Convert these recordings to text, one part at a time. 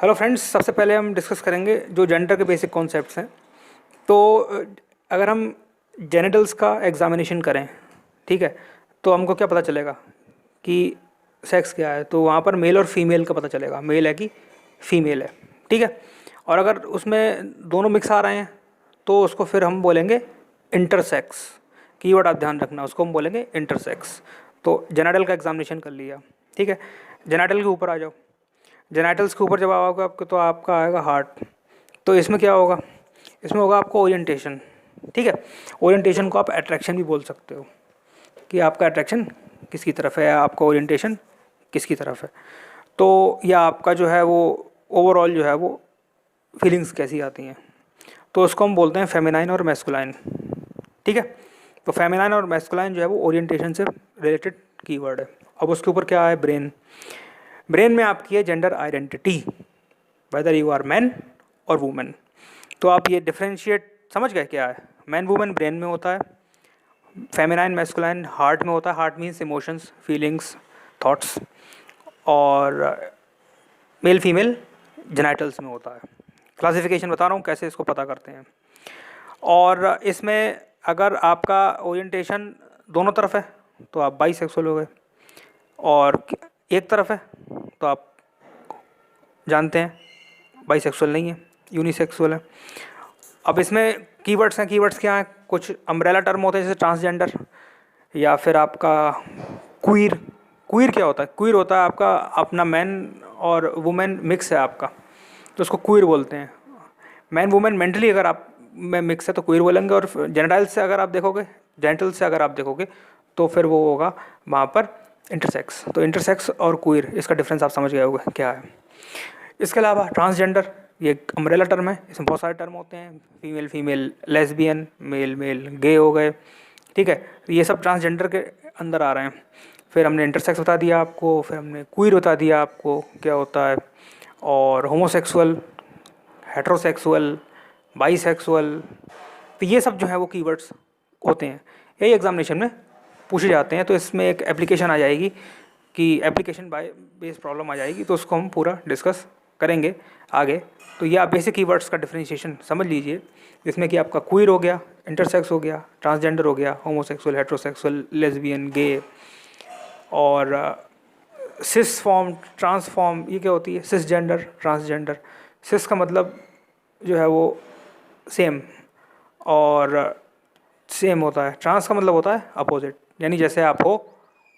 Hello friends, सबसे पहले हम डिस्कस करेंगे जो जेंडर के बेसिक कॉन्सेप्ट्स हैं। तो अगर हम जेनिटल्स का एग्जामिनेशन करें, ठीक है, तो हमको क्या पता चलेगा कि सेक्स क्या है। तो वहाँ पर मेल और फीमेल का पता चलेगा, मेल है कि फीमेल है, ठीक है। और अगर उसमें दोनों मिक्स आ रहे हैं तो उसको फिर हम बोलेंगे इंटरसेक्स। कीवर्ड आप ध्यान रखना, उसको हम बोलेंगे इंटरसेक्स। तो जेनिटल का एग्जामिनेशन कर लिया, ठीक है। जेनिटल के ऊपर आ जाओ। जेनाइटल्स के ऊपर जब आओगे आपको तो आपका आएगा हार्ट। तो इसमें क्या होगा, इसमें होगा आपको ओरिएंटेशन, ठीक है। ओरिएंटेशन को आप अट्रैक्शन भी बोल सकते हो कि आपका अट्रैक्शन किसकी तरफ है, आपका ओरिएंटेशन किसकी तरफ है। तो या आपका जो है वो ओवरऑल जो है वो फीलिंग्स कैसी आती हैं, तो उसको हम बोलते हैं फेमिनाइन और मैस्कुलाइन, ठीक है। तो फेमिनाइन और मैस्कुलाइन जो है वो ओरिएंटेशन से रिलेटेड कीवर्ड है। अब उसके ऊपर क्या है, ब्रेन। ब्रेन में आपकी है gender identity, whether you are man और वुमेन। तो आप ये डिफ्रेंशिएट समझ गए क्या है। मैन वुमेन ब्रेन में होता है, फेमिनाइन मैस्कुलाइन हार्ट में होता है। Heart means emotions, feelings, thoughts. और मेल फीमेल जेनाइटल्स में होता है। क्लासिफिकेशन बता रहा हूँ कैसे इसको पता करते हैं। और इसमें अगर आपका ओरिएंटेशन दोनों तरफ है तो आप बाईसेक्सुअल हो गए, और एक तरफ है तो आप जानते हैं बाईसेक्सुअल नहीं है, यूनिसेक्सुअल है। अब इसमें कीवर्ड्स हैं। कीवर्ड्स क्या हैं, कुछ अम्ब्रेला टर्म होते हैं जैसे ट्रांसजेंडर, या फिर आपका क्वीर। क्वीर क्या होता है, क्वीर होता है आपका अपना मैन और वुमेन मिक्स है आपका, तो उसको क्वीर बोलते हैं। मैन वुमेन मेंटली अगर आप में मिक्स है तो क्वीर बोलेंगे। और जेनिटल से अगर आप देखोगे, जेनिटल से अगर आप देखोगे तो फिर वो होगा वहाँ पर इंटरसेक्स। तो इंटरसेक्स और क्वीर, इसका डिफरेंस आप समझ गए होंगे क्या है। इसके अलावा ट्रांसजेंडर, ये एक अम्ब्रेला टर्म है, इसमें बहुत सारे टर्म होते हैं। Female female, lesbian, male male, gay हो गए, ठीक है। ये सब ट्रांसजेंडर के अंदर आ रहे हैं। फिर हमने इंटरसेक्स बता दिया आपको, फिर हमने क्वीर बता दिया आपको क्या होता है, और होमोसेक्सुअल, हेट्रोसेक्सुअल, बाईसेक्सुअल। तो ये सब जो है वो कीवर्ड्स होते हैं, यही एग्जामिनेशन में पूछे जाते हैं। तो इसमें एक एप्लीकेशन आ जाएगी कि एप्लीकेशन बाय बेस प्रॉब्लम आ जाएगी, तो उसको हम पूरा डिस्कस करेंगे आगे। तो ये आप बेसिक कीवर्ड्स का डिफरेंशिएशन समझ लीजिए, जिसमें कि आपका क्वीर हो गया, इंटरसेक्स हो गया, ट्रांसजेंडर हो गया, होमोसेक्सुअल, हेट्रोसेक्सुअल, लेस्बियन, गे, और सिस फॉर्म, ट्रांस फॉर्म। ये क्या होती है, सिस जेंडर, ट्रांसजेंडर। सिस का मतलब जो है वो सेम, और सेम होता है। ट्रांस का मतलब होता है अपोजिट, यानी जैसे आप हो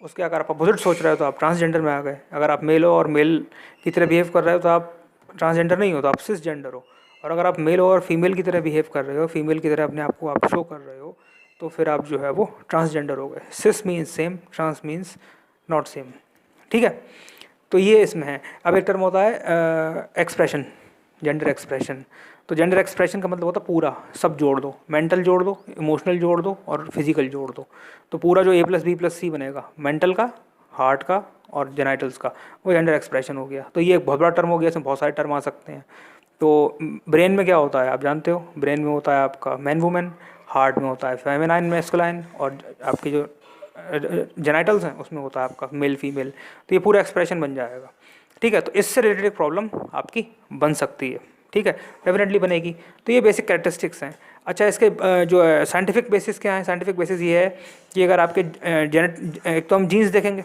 उसके अगर आप अपोजिट सोच रहे हो तो आप ट्रांसजेंडर में आ गए। अगर आप मेल हो और मेल की तरह बिहेव कर रहे हो तो आप ट्रांसजेंडर नहीं हो, तो आप सिस जेंडर हो। और अगर आप मेल हो और फीमेल की तरह बिहेव कर रहे हो, फीमेल की तरह अपने आप को आप शो कर रहे हो, तो फिर आप जो है वो ट्रांसजेंडर हो गए। Cis means same, trans means not same, ठीक है। तो ये इसमें है। अब एक टर्म होता है एक्सप्रेशन, जेंडर एक्सप्रेशन। तो जेंडर एक्सप्रेशन का मतलब होता है पूरा, सब जोड़ दो, मेंटल जोड़ दो, इमोशनल जोड़ दो और फिजिकल जोड़ दो। तो पूरा जो A+B+C बनेगा, मेंटल का, हार्ट का और जेनाइटल्स का, वो जेंडर एक्सप्रेशन हो गया। तो ये एक बहुत बड़ा टर्म हो गया, इसमें बहुत सारे टर्म आ सकते हैं। तो ब्रेन में क्या होता है आप जानते हो, ब्रेन में होता है आपका मैन वुमेन, हार्ट में होता है फेमिनाइन मैस्कुलाइन, और आपकी जो जेनाइटल्स हैं उसमें होता है आपका मेल फीमेल। तो ये पूरा एक्सप्रेशन बन जाएगा, ठीक है। तो इससे रिलेटेड एक प्रॉब्लम आपकी बन सकती है, ठीक है, डेफिनेटली बनेगी। तो ये बेसिक कैरेक्टरिस्टिक्स हैं। अच्छा, इसके जो साइंटिफिक बेसिस क्या है, साइंटिफिक बेसिस ये है कि अगर आपके एक तो हम जीन्स देखेंगे,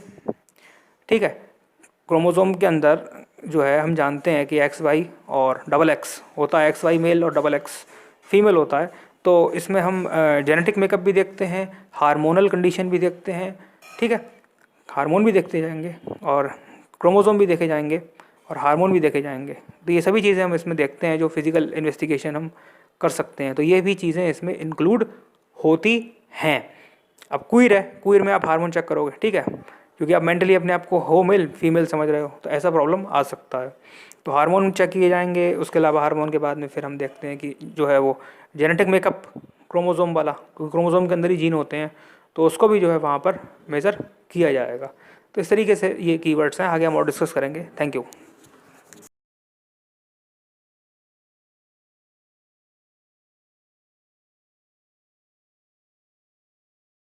ठीक है। क्रोमोसोम के अंदर जो है हम जानते हैं कि XY और XX होता है, XY मेल और XX फीमेल होता है। तो इसमें हम जेनेटिक मेकअप भी देखते हैं, हार्मोनल कंडीशन भी देखते हैं, ठीक है। हार्मोन भी देखते जाएंगे और क्रोमोसोम भी देखे जाएंगे और हार्मोन भी देखे जाएंगे। तो ये सभी चीज़ें हम इसमें देखते हैं, जो फिजिकल इन्वेस्टिगेशन हम कर सकते हैं। तो ये भी चीज़ें इसमें इंक्लूड होती हैं। अब क्वीर है, क्वीर में आप हार्मोन चेक करोगे, ठीक है, क्योंकि आप मेंटली अपने आप को हो मेल फीमेल समझ रहे हो, तो ऐसा प्रॉब्लम आ सकता है। तो हार्मोन चेक किए जाएंगे। उसके अलावा हार्मोन के बाद में फिर हम देखते हैं कि जो है वो जेनेटिक मेकअप क्रोमोसोम वाला, क्योंकि क्रोमोसोम के अंदर ही जीन होते हैं, तो उसको भी जो है वहाँ पर मेज़र किया जाएगा। तो इस तरीके से ये कीवर्ड्स हैं, आगे हम और डिस्कस करेंगे। Thank you.